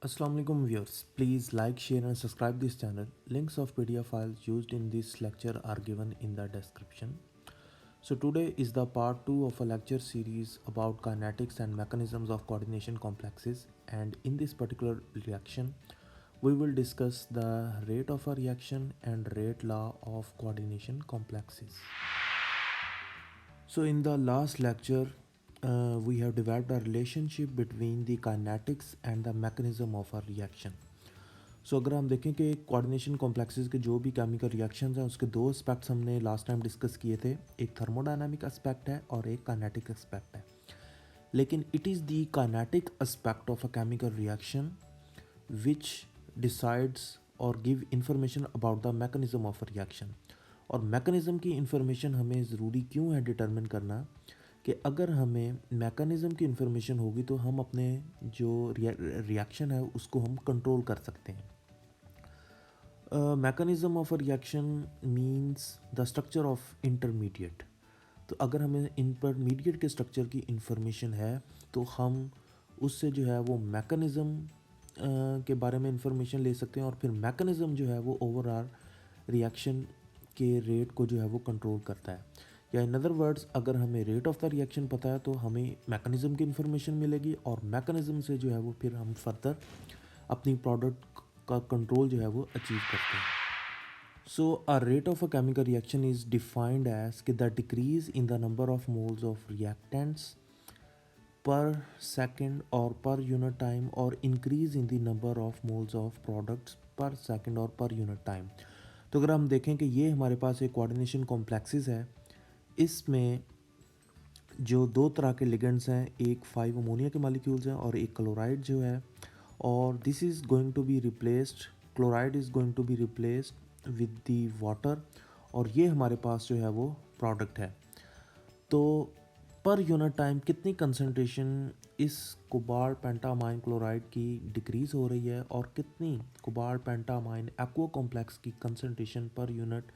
Assalamualaikum viewers, please like, share and subscribe this channel. Links of PDF files used in this lecture are given in the description. So today is the part 2 of a lecture series about kinetics and mechanisms of coordination complexes, and in this particular reaction we will discuss the rate of a reaction and rate law of coordination complexes. So in the last lecture, we have developed a relationship between the kinetics and the mechanism of a reaction. सो अगर हम देखें कि coordination complexes के जो भी chemical reactions हैं उसके दो एस्पेक्ट्स हमने लास्ट टाइम डिस्कस किए थे, एक थर्मोडायनामिक एस्पेक्ट है और एक काइनेटिक एस्पेक्ट है. लेकिन it is the kinetic aspect of a chemical reaction which decides और give information about the mechanism of a reaction. और मैकेनिज्म की इंफॉर्मेशन हमें ज़रूरी क्यों है डिटरमिन करना कि अगर हमें मैकेनिज्म की इंफॉर्मेशन होगी तो हम अपने जो रिएक्शन है उसको हम कंट्रोल कर सकते हैं. Mechanism of a reaction means the structure of intermediate. तो अगर हमें इंटरमीडिएट के स्ट्रक्चर की इंफॉर्मेशन है तो हम उससे जो है वो मैकेनिज्म के बारे में इंफॉर्मेशन ले सकते हैं और फिर मैकेनिज्म जो है वो ओवरऑल रिएक्शन के रेट को जो है वो कंट्रोल करता है. या इन अदर वर्ड्स, अगर हमें रेट ऑफ द रिएक्शन पता है तो हमें मैकेनिज्म की इंफॉर्मेशन मिलेगी और मैकेनिज्म से जो है वो फिर हम फर्दर अपनी प्रोडक्ट का कंट्रोल जो है वो अचीव करते हैं. So a rate of a chemical reaction is defined as कि the decrease in the number of moles of reactants per second और पर यूनिट टाइम और increase in the number of moles of products per second और per unit time. तो अगर हम देखें कि ये हमारे पास एक कोऑर्डिनेशन कॉम्प्लेक्सेस है, इसमें जो दो तरह के लिगेंड्स हैं, एक 5 अमोनिया के मालिक्यूल्स हैं और एक क्लोराइड जो है, और this is going to be replaced, chloride is going to be replaced with the water, और ये हमारे पास जो है वो प्रोडक्ट है. तो पर यूनिट टाइम कितनी कंसनट्रेशन इस कोबाल्ट पेंटामाइन क्लोराइड की डिक्रीज़ हो रही है और कितनी कोबाल्ट पेंटामाइन एक्वा कॉम्प्लेक्स की कंसनट्रेशन पर यूनिट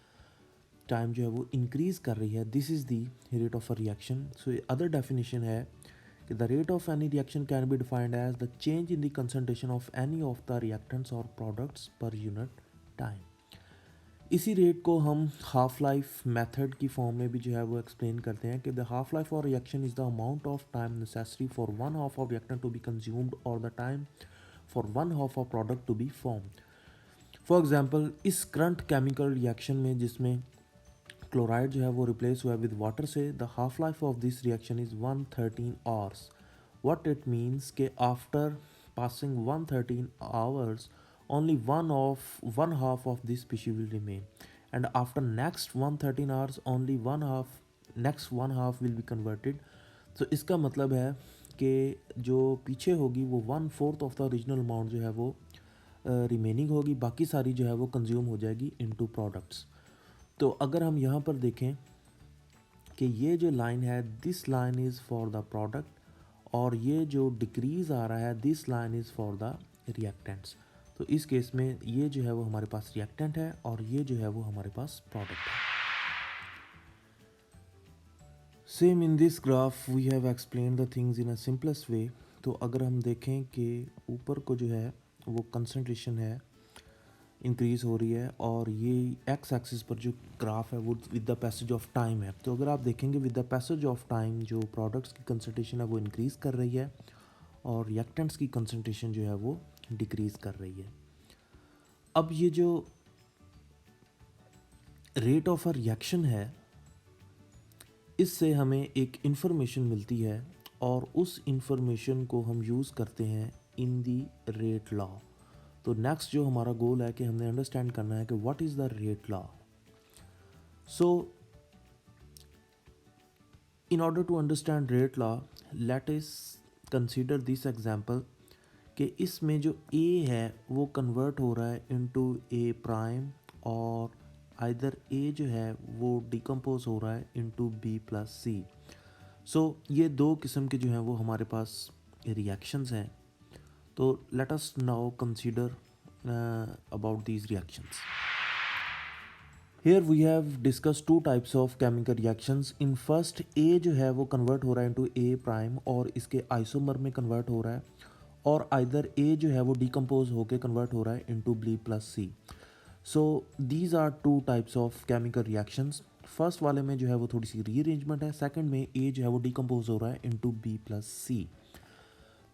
टाइम जो है वो इंक्रीज़ कर रही है. This is the rate of a reaction. So other definition है कि the rate of any reaction can be defined as the change in the concentration of any of the reactants और products per unit time. इसी rate को हम half life method की form में भी जो है वो एक्सप्लेन करते हैं कि द हाफ लाइफ और reaction is the amount of time necessary for one half of reactant to be consumed और the time for one half of product to be formed. For example, इस current chemical reaction में जिसमें chloride जो है वो replace हुआ है with water से, the half life of this reaction is 113 hours. What it means के after passing 113 hours only one half of this species will remain, and after next 113 hours only one half will be converted. तो इसका मतलब है कि जो पीछे होगी वो 1/4 ऑफ द ओरिजिनल अमाउंट जो है वो रिमेनिंग होगी, बाकी सारी जो है वो कंज्यूम हो जाएगी इनटू प्रोडक्ट्स. तो अगर हम यहाँ पर देखें कि ये जो लाइन है, this line is for the product, और ये जो डिक्रीज़ आ रहा है this line is for the reactants. तो इस केस में ये जो है वो हमारे पास रिएक्टेंट है और ये जो है वो हमारे पास प्रोडक्ट है. Same in this graph we have explain the things in a simplest way. तो अगर हम देखें कि ऊपर को जो है वो कंसनट्रेशन है इंक्रीज़ हो रही है और ये एक्स एक्सिस पर जो ग्राफ है वो with the passage of time है. तो अगर आप देखेंगे with the passage of time जो प्रोडक्ट्स की कंसनट्रेशन है वो इंक्रीज़ कर रही है और रिएक्टेंट्स की कंसनट्रेशन जो है वो डिक्रीज़ कर रही है. अब ये जो रेट ऑफ अ रिएक्शन है, इससे हमें एक इन्फॉर्मेशन मिलती है और उस इन्फॉर्मेशन को हम यूज़ करते हैं इन दी रेट लॉ. तो नेक्स्ट जो हमारा गोल है कि हमने अंडरस्टैंड करना है कि what is the rate law. So in order to understand rate law, let us consider this example कि इसमें जो ए है वो कन्वर्ट हो रहा है इनटू ए प्राइम, और आइदर ए जो है वो डिकम्पोज हो रहा है इनटू बी प्लस सी. सो ये दो किस्म के जो हैं वो हमारे पास रिएक्शंस हैं. तो let us now consider about these reactions. Here we have discussed two types of chemical reactions. In first, A जो है वो convert हो रहा है into A prime और इसके isomer में convert हो रहा है, और आइदर ए जो है वो डिकम्पोज होकर कन्वर्ट हो रहा है into B plus C. So these are two types of chemical reactions. First वाले में जो है वो थोड़ी सी रीअरेंजमेंट है, सेकंड में ए जो है वो डिकम्पोज हो रहा है इनटू बी प्लस सी।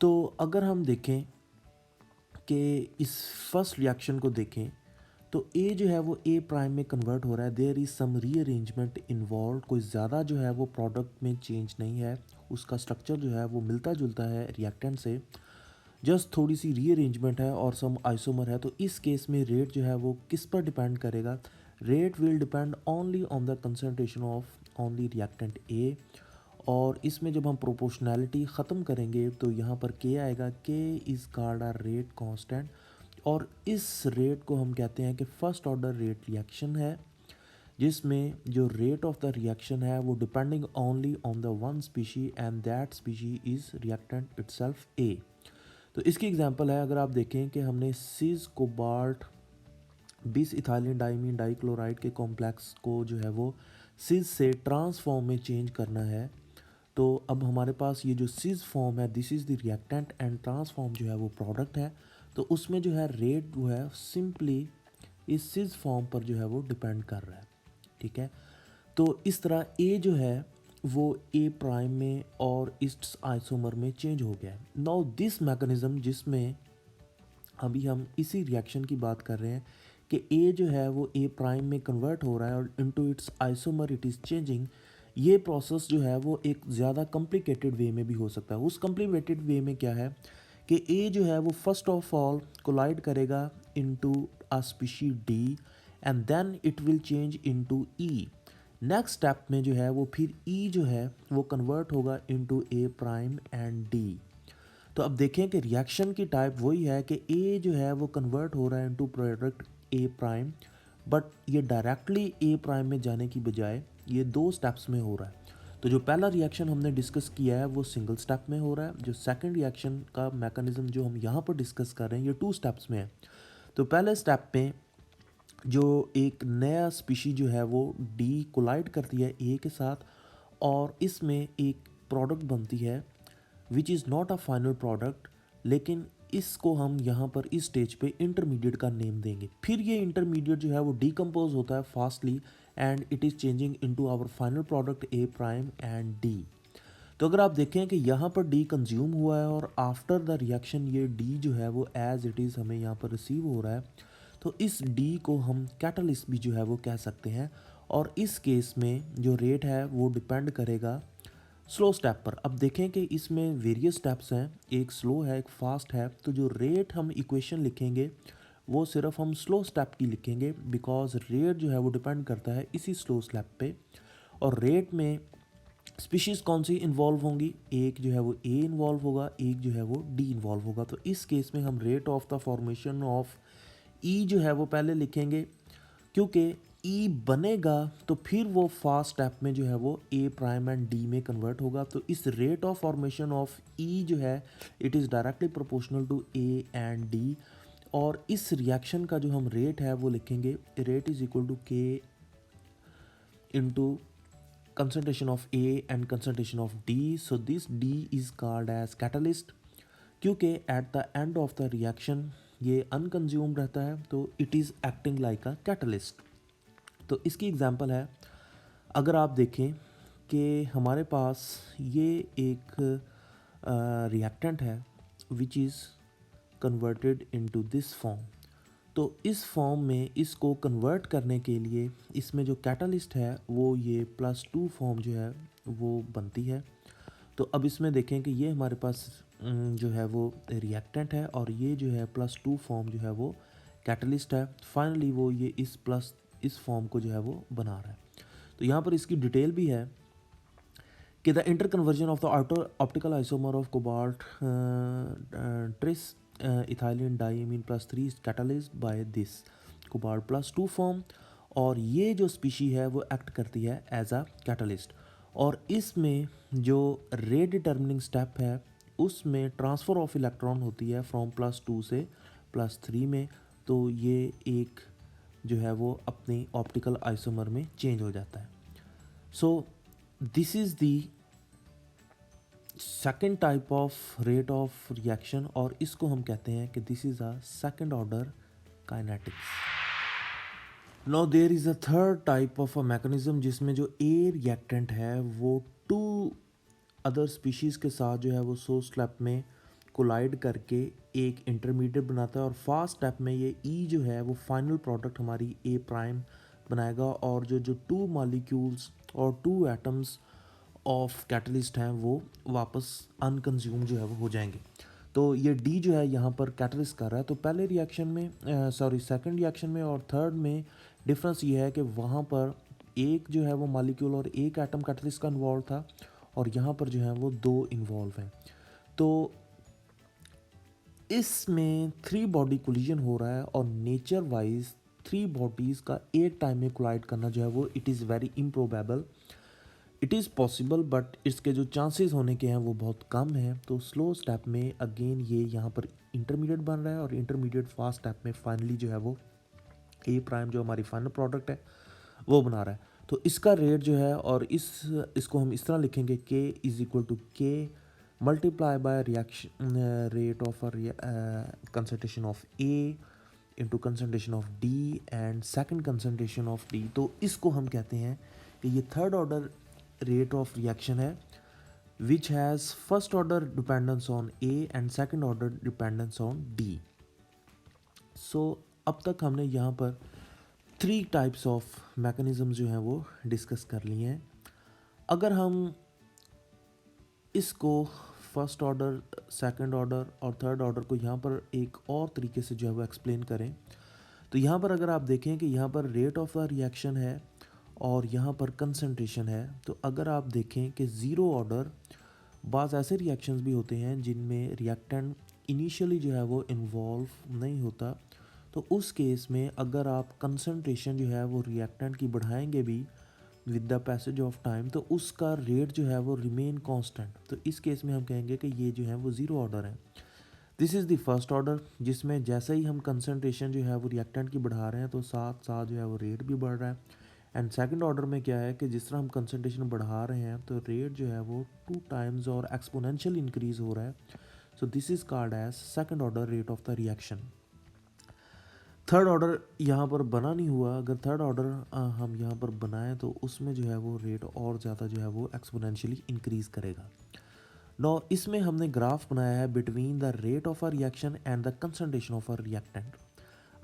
तो अगर हम देखें कि इस फर्स्ट रिएक्शन को देखें तो ए जो है वो ए प्राइम में कन्वर्ट हो रहा है, there is some rearrangement involve, कोई ज़्यादा जो है वो प्रोडक्ट में चेंज नहीं है, उसका स्ट्रक्चर जो है वो मिलता जुलता है रिएक्टेंट से, जस्ट थोड़ी सी रीअरेंजमेंट है और सम आइसोमर है। तो इस केस में रेट जो है वो किस पर डिपेंड करेगा? Rate will depend only on the concentration of only reactant A. और इसमें जब हम प्रोपोर्शनैलिटी ख़त्म करेंगे तो यहाँ पर के आएगा, के is called a rate constant, और इस रेट को हम कहते हैं कि फर्स्ट ऑर्डर रेट रिएक्शन है, जिसमें जो रेट ऑफ द रिएक्शन है वो depending only on the one species and that species is reactant itself A. तो इसकी एग्जांपल है, अगर आप देखें कि हमने cis cobalt bis ethylene diamine dichloride के कॉम्प्लेक्स को जो है वो सिस से ट्रांसफॉर्म में चेंज करना है। तो अब हमारे पास ये जो सिस फॉर्म है, this is the reactant and transform जो है वो प्रोडक्ट है। तो उसमें जो है रेट जो है सिंपली इस सिस फॉर्म पर जो है वो डिपेंड कर रहा है। ठीक है, तो इस तरह ए जो है वो ए प्राइम में और इस आइसोमर में चेंज हो गया है। नाउ दिस मैकेनिज्म, जिसमें अभी हम इसी रिएक्शन की बात कर रहे हैं कि ए जो है वो ए प्राइम में कन्वर्ट हो रहा है और into its isomer it is changing, ये प्रोसेस जो है वो एक ज़्यादा कॉम्प्लिकेटेड वे में भी हो सकता है। उस कॉम्प्लिकेटेड वे में क्या है कि ए जो है वो फर्स्ट ऑफ ऑल कोलाइड करेगा into a species D and then it will change into E. Next step में जो है वो फिर ई जो है वो कन्वर्ट होगा into A prime and D. तो अब देखें कि रिएक्शन की टाइप वही है कि ए जो है वो कन्वर्ट हो रहा है into product A prime, but ये डायरेक्टली ए प्राइम में जाने की बजाय ये दो स्टेप्स में हो रहा है। तो जो पहला रिएक्शन हमने डिस्कस किया है वो सिंगल स्टेप में हो रहा है, जो सेकंड रिएक्शन का मैकेनिज्म जो हम यहाँ पर डिस्कस कर रहे हैं ये टू स्टेप्स में है। तो पहले स्टेप में जो एक नया स्पीशी जो है वो डी कोलाइड करती है ए के साथ और इसमें एक प्रोडक्ट बनती है which is not a final product, लेकिन इसको हम यहाँ पर इस स्टेज पे इंटरमीडिएट का नेम देंगे। फिर ये इंटरमीडिएट जो है वो डिकम्पोज होता है fastly and it is changing into our final product A prime and D. तो अगर आप देखें कि यहाँ पर डी कंज्यूम हुआ है और आफ्टर द रिएक्शन ये डी जो है वो एज इट इज़ हमें यहाँ पर रिसीव हो रहा है, तो इस डी को हम कैटलिस्ट भी जो है वो कह सकते हैं। और इस केस में जो रेट है वो डिपेंड करेगा स्लो स्टेप पर। अब देखें कि इसमें वेरियस स्टेप्स हैं, एक स्लो है एक फास्ट है, तो जो रेट हम इक्वेशन लिखेंगे वो सिर्फ हम स्लो स्टेप की लिखेंगे बिकॉज रेट जो है वो डिपेंड करता है इसी स्लो स्टेप पे। और रेट में स्पीशीज़ कौन सी इन्वॉल्व होंगी, एक जो है वो ए इन्वॉल्व होगा, एक जो है वो डी इन्वॉल्व होगा। तो इस केस में हम rate of the formation of E जो है वो पहले लिखेंगे, क्योंकि ई बनेगा तो फिर वो फास्ट स्टेप में जो है वो ए प्राइम एंड डी में कन्वर्ट होगा। तो इस rate of formation of E जो है it is directly proportional to A and D. और इस रिएक्शन का जो हम रेट है वो लिखेंगे, रेट इज़ इक्वल टू के into concentration of A and concentration of D. So this D is called as catalyst, क्योंकि at the end of the reaction ये unconsumed रहता है तो it is acting like a catalyst। तो इसकी example है, अगर आप देखें कि हमारे पास ये एक रिएक्टेंट है which is converted into this form। तो इस फॉर्म में इसको कन्वर्ट करने के लिए इसमें जो कैटलिस्ट है वो ये +2 फॉर्म जो है वो बनती है। तो अब इसमें देखें कि ये हमारे पास जो है वो रिएक्टेंट है और ये जो है +2 फॉर्म जो है वो कैटलिस्ट है। फाइनली वो ये इस फॉर्म को जो है वो बना रहा है। तो यहाँ पर इसकी डिटेल भी है कि the interconversion of the optical isomer of cobalt tris ethylenediamine +3 is catalysed by this cobalt +2 form. और ये जो स्पीशी है वो एक्ट करती है एज अ कैटलिस्ट। और इसमें जो रेट डिटर्मिनिंग स्टेप है उसमें ट्रांसफ़र ऑफ इलेक्ट्रॉन होती है फ्रॉम +2 से +3 में। तो ये एक जो है वो अपनी ऑप्टिकल आइसोमर में चेंज हो जाता है। So this is the second type of rate of reaction, और इसको हम कहते हैं कि this is a second order kinetics. Now there is a third type of a mechanism जिसमें जो ए रिएक्टेंट है वो टू अदर स्पीशीज़ के साथ जो है वो सो स्टेप में कोलाइड करके एक इंटरमीडिएट बनाता है, और फास्ट स्टेप में ये ई जो है वो फाइनल प्रोडक्ट हमारी ए प्राइम बनाएगा, और जो जो टू मॉलिक्यूल्स और टू एटम्स ऑफ कैटलिस्ट हैं वो वापस अनकंज्यूम जो है वो हो जाएंगे। तो ये डी जो है यहाँ पर कैटलिस्ट कर रहा है। तो पहले रिएक्शन में सेकंड रिएक्शन में और थर्ड में डिफरेंस ये है कि वहाँ पर एक जो है वो मॉलिक्यूल और एक एटम कैटलिस्ट का इन्वॉल्व था, और यहाँ पर जो है वो दो इन्वॉल्व हैं। तो इसमें थ्री बॉडी कोलिजन हो रहा है, और नेचर वाइज थ्री बॉडीज़ का एक टाइम में कोलाइड करना जो है वो it is very improbable. It is possible but इसके जो चांसेस होने के हैं वो बहुत कम हैं। तो स्लो स्टेप में अगेन ये यहाँ पर इंटरमीडिएट बन रहा है, और इंटरमीडिएट फास्ट स्टेप में फाइनली जो है वो ए प्राइम जो हमारी फाइनल प्रोडक्ट है वो बना रहा है। तो इसका रेट जो है, और इसको हम इस तरह लिखेंगे के इज़ इक्वल टू के multiply by reaction rate of concentration of A into concentration of D and second concentration of D. तो इसको हम कहते हैं कि ये third order rate of reaction है which has first order dependence on A and second order dependence on D. So अब तक हमने यहाँ पर थ्री टाइप्स ऑफ मैकेनिज्म जो हैं वो डिस्कस कर लिए हैं। अगर हम इसको फर्स्ट ऑर्डर, सेकंड ऑर्डर और थर्ड ऑर्डर को यहाँ पर एक और तरीके से जो है वो एक्सप्लेन करें, तो यहाँ पर अगर आप देखें कि यहाँ पर रेट ऑफ द रिएक्शन है और यहाँ पर कंसंट्रेशन है, तो अगर आप देखें कि ज़ीरो ऑर्डर बाज़ ऐसे रिएक्शंस भी होते हैं जिनमें रिएक्टेंट इनिशियली जो है वो इन्वॉल्व नहीं होता, तो उस केस में अगर आप कंसंट्रेशन जो है वो रिएक्टेंट की बढ़ाएंगे भी with the passage of time, तो उसका रेट जो है वो रिमेन कांस्टेंट। तो इस केस में हम कहेंगे कि ये जो है वो ज़ीरो ऑर्डर है। This is the first order जिसमें जैसे ही हम कंसंट्रेशन जो है वो रिएक्टेंट की बढ़ा रहे हैं तो साथ साथ जो है वो रेट भी बढ़ रहा है। एंड सेकंड ऑर्डर में क्या है कि जिस तरह हम कंसंट्रेशन बढ़ा रहे हैं तो रेट जो है वो टू टाइम्स और एक्सपोनेंशियल इंक्रीज हो रहा है। So this is called as second order rate of the reaction. Third order यहाँ पर बना नहीं हुआ। अगर थर्ड ऑर्डर हम यहाँ पर बनाएं तो उसमें जो है वो रेट और ज़्यादा जो है वो एक्सपोनेंशियली इंक्रीज़ करेगा। नो इसमें हमने ग्राफ बनाया है between the rate of a reaction and the concentration of a reactant.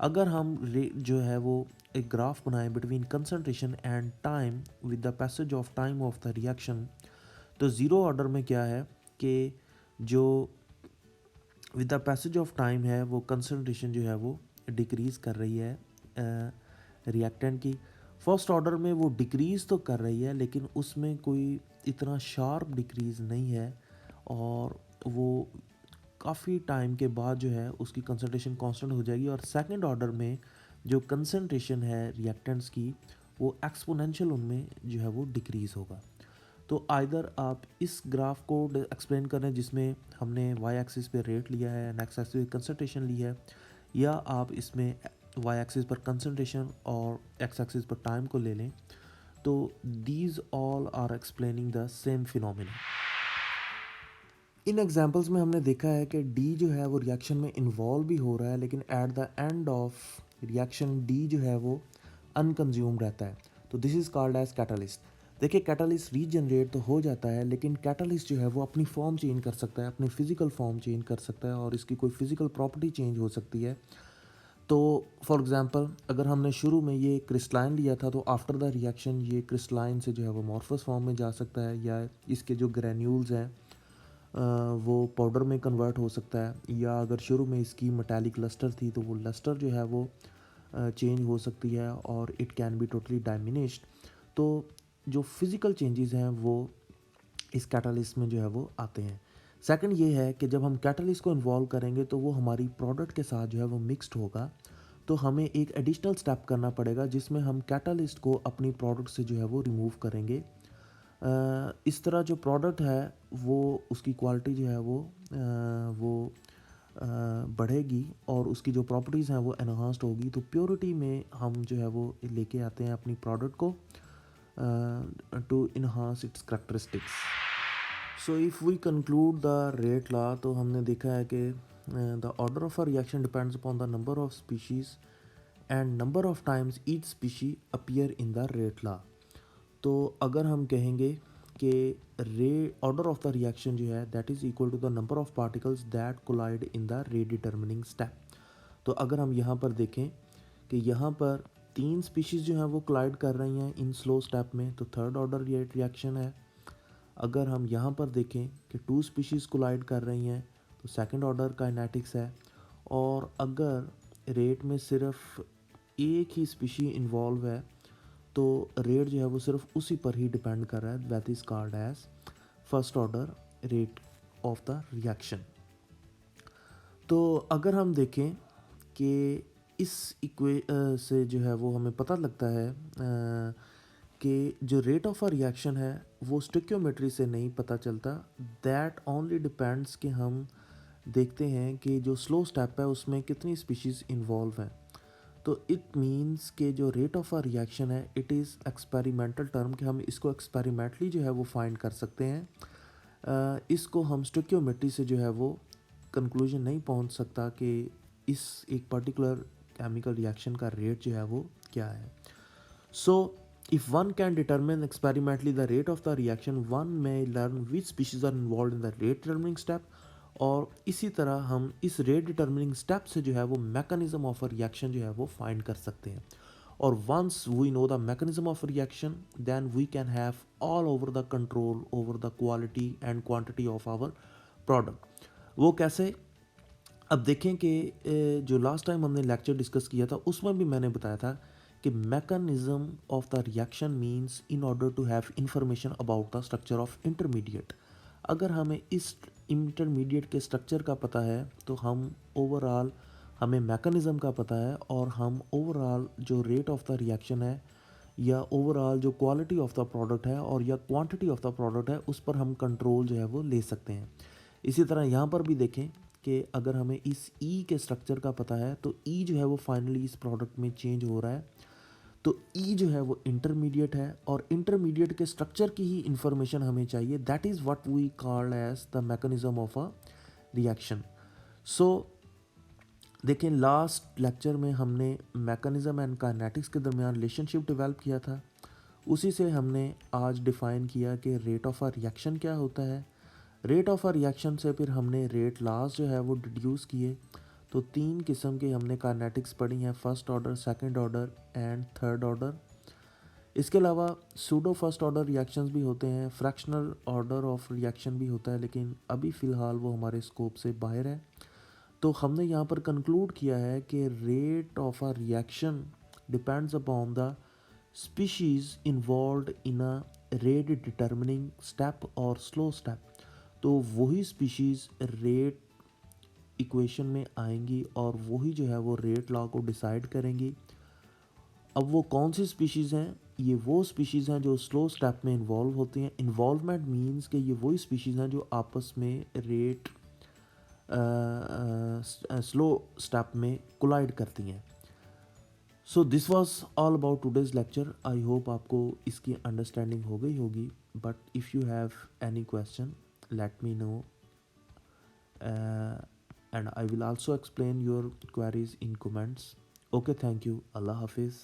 अगर हम जो है वो एक ग्राफ बनाएं between concentration and time with the passage of time of the reaction, तो ज़ीरो ऑर्डर में क्या है कि जो with the passage of time है वो कंसंट्रेशन जो है वो डिक्रीज़ कर रही है रिएक्टेंट की। फर्स्ट ऑर्डर में वो डिक्रीज़ तो कर रही है लेकिन उसमें कोई इतना शार्प डिक्रीज़ नहीं है, और वो काफ़ी टाइम के बाद जो है उसकी कंसंट्रेशन कांस्टेंट हो जाएगी। और सेकंड ऑर्डर में जो कंसंट्रेशन है रिएक्टेंट्स की वो एक्सपोनेंशियल उनमें जो है वो डिक्रीज़ होगा। तो आइदर आप इस ग्राफ को एक्सप्लेन करें जिसमें हमने वाई एक्सिस पे रेट लिया है एंड एक्स एक्सिस पे कंसंट्रेशन ली है, या आप इसमें वाई एक्सिस पर कंसंट्रेशन और एक्स एक्सिस पर टाइम को ले लें। तो these all are explaining the same phenomena. इन एग्जांपल्स में हमने देखा है कि डी जो है वो रिएक्शन में इन्वॉल्व भी हो रहा है, लेकिन at the end of reaction D जो है वो अनकंज्यूम रहता है। तो this is called as catalyst. देखिए कैटलिस्ट रीजनरेट तो हो जाता है, लेकिन कैटलिस्ट जो है वो अपनी फॉर्म चेंज कर सकता है, अपनी फिजिकल फॉर्म चेंज कर सकता है, और इसकी कोई फिजिकल प्रॉपर्टी चेंज हो सकती है। तो फॉर एग्जांपल अगर हमने शुरू में ये क्रिस्टलाइन लिया था तो आफ्टर द रिएक्शन ये क्रिस्टलाइन से जो है वो मॉर्फस फॉर्म में जा सकता है, या इसके जो ग्रैन्यूल्स हैं वो पाउडर में कन्वर्ट हो सकता है, या अगर शुरू में इसकी मेटालिक लस्टर थी तो वो लस्टर जो है वो चेंज हो सकती है, और इट कैन बी टोटली डायमिनिश्ड। तो जो फिज़िकल चेंजेस हैं वो इस कैटलिस्ट में जो है वो आते हैं। सेकंड ये है कि जब हम कैटलिस्ट को इन्वॉल्व करेंगे तो वो हमारी प्रोडक्ट के साथ जो है वो मिक्स्ड होगा, तो हमें एक एडिशनल स्टेप करना पड़ेगा जिसमें हम कैटलिस्ट को अपनी प्रोडक्ट से जो है वो रिमूव करेंगे। इस तरह जो प्रोडक्ट है वो उसकी क्वालिटी जो है वो बढ़ेगी, और उसकी जो प्रॉपर्टीज़ हैं वो एनहांस्ड होगी। तो प्योरिटी में हम जो है वो लेके आते हैं अपनी प्रोडक्ट को to enhance its characteristics. So if we conclude the rate law, तो हमने देखा है कि the order of a reaction depends upon the number of species and number of times each species appear in the rate law. तो अगर हम कहेंगे कि रे ऑर्डर ऑफ द रिएक्शन जो है that is equal to the number of particles that collide in the rate determining step. तो अगर हम यहाँ पर देखें कि यहाँ पर 3 स्पीशीज़ जो हैं वो कोलाइड कर रही हैं इन स्लो स्टेप में, तो थर्ड ऑर्डर रिएक्शन है। अगर हम यहाँ पर देखें कि 2 स्पीशीज़ कोलाइड कर रही हैं तो सेकंड ऑर्डर काइनेटिक्स है। और अगर रेट में सिर्फ एक ही स्पीशी इन्वॉल्व है तो रेट जो है वो सिर्फ उसी पर ही डिपेंड कर रहा है, that is called as first order rate of the reaction. तो अगर हम देखें कि इस से जो है वो हमें पता लगता है कि जो रेट ऑफ अ रिएक्शन है वो स्टोइकियोमेट्री से नहीं पता चलता, दैट ओनली डिपेंड्स कि हम देखते हैं कि जो स्लो स्टेप है उसमें कितनी स्पीशीज़ इन्वॉल्व हैं। तो इट मीन्स कि जो रेट ऑफ अ रिएक्शन है इट इज़ एक्सपेरिमेंटल टर्म, कि हम इसको एक्सपेरिमेंटली जो है वो फाइंड कर सकते हैं। इसको हम स्टोइकियोमेट्री से जो है वो कंक्लूजन नहीं पहुंच सकता कि इस एक पर्टिकुलर केमिकल रिएक्शन का रेट जो है वो क्या है। So if one can determine experimentally the rate of the reaction, one may learn which species are involve in the rate determining step. और इसी तरह हम इस रेट डिटर्मिनिंग स्टेप से जो है वो मैकेनिज्म ऑफ अ रिएक्शन जो है वो फाइंड कर सकते हैं। और once we know the mechanism of reaction then we can have all over the control over the quality and quantity of our product. वो कैसे? अब देखें कि जो लास्ट टाइम हमने लेक्चर डिस्कस किया था उसमें भी मैंने बताया था कि mechanism of the reaction means in order to have information about the structure of intermediate. अगर हमें इस इंटरमीडिएट के स्ट्रक्चर का पता है तो हम ओवरऑल हमें मैकेनिज्म का पता है और हम ओवरऑल जो रेट ऑफ द रिएक्शन है या ओवरऑल जो क्वालिटी ऑफ द प्रोडक्ट है और या क्वांटिटी ऑफ द प्रोडक्ट है उस पर हम कंट्रोल जो है वो ले सकते हैं। इसी तरह यहाँ पर भी देखें कि अगर हमें इस ई के स्ट्रक्चर का पता है तो ई जो है वो फाइनली इस प्रोडक्ट में चेंज हो रहा है, तो ई जो है वो इंटरमीडिएट है और इंटरमीडिएट के स्ट्रक्चर की ही इंफॉर्मेशन हमें चाहिए, that is what we called as the mechanism of a reaction. So देखें लास्ट लेक्चर में हमने मैकेनिज्म एंड काइनेटिक्स के दरमियान रिलेशनशिप डेवलप किया था, उसी से हमने आज डिफ़ाइन किया कि रेट ऑफ अ रिएक्शन क्या होता है। रेट ऑफ अ रिएक्शन से फिर हमने रेट लॉज जो है वो डिड्यूस किए। तो 3 किस्म के हमने काइनेटिक्स पढ़ी हैं, first order, second order and third order. इसके अलावा सूडो फर्स्ट ऑर्डर रिएक्शंस भी होते हैं, फ्रैक्शनल ऑर्डर ऑफ रिएक्शन भी होता है, लेकिन अभी फ़िलहाल वो हमारे स्कोप से बाहर है। तो हमने यहाँ पर कंक्लूड किया है कि rate of a reaction depends upon the species involve in a rate determining step और स्लो स्टेप। तो वही स्पीशीज़ रेट इक्वेशन में आएंगी और वही जो है वो रेट लॉ को डिसाइड करेंगी। अब वो कौन सी स्पीशीज़ हैं? ये वो स्पीशीज़ हैं जो स्लो स्टेप में इन्वॉल्व होती हैं। इन्वॉल्वमेंट मींस कि ये वही स्पीशीज़ हैं जो आपस में रेट स्लो स्टेप में कोलाइड करती हैं। So this was all about today's lecture. I hope आपको इसकी अंडरस्टैंडिंग हो गई होगी, but if you have any question let me know, and I will also explain your queries in comments. Okay, thank you. Allah Hafiz.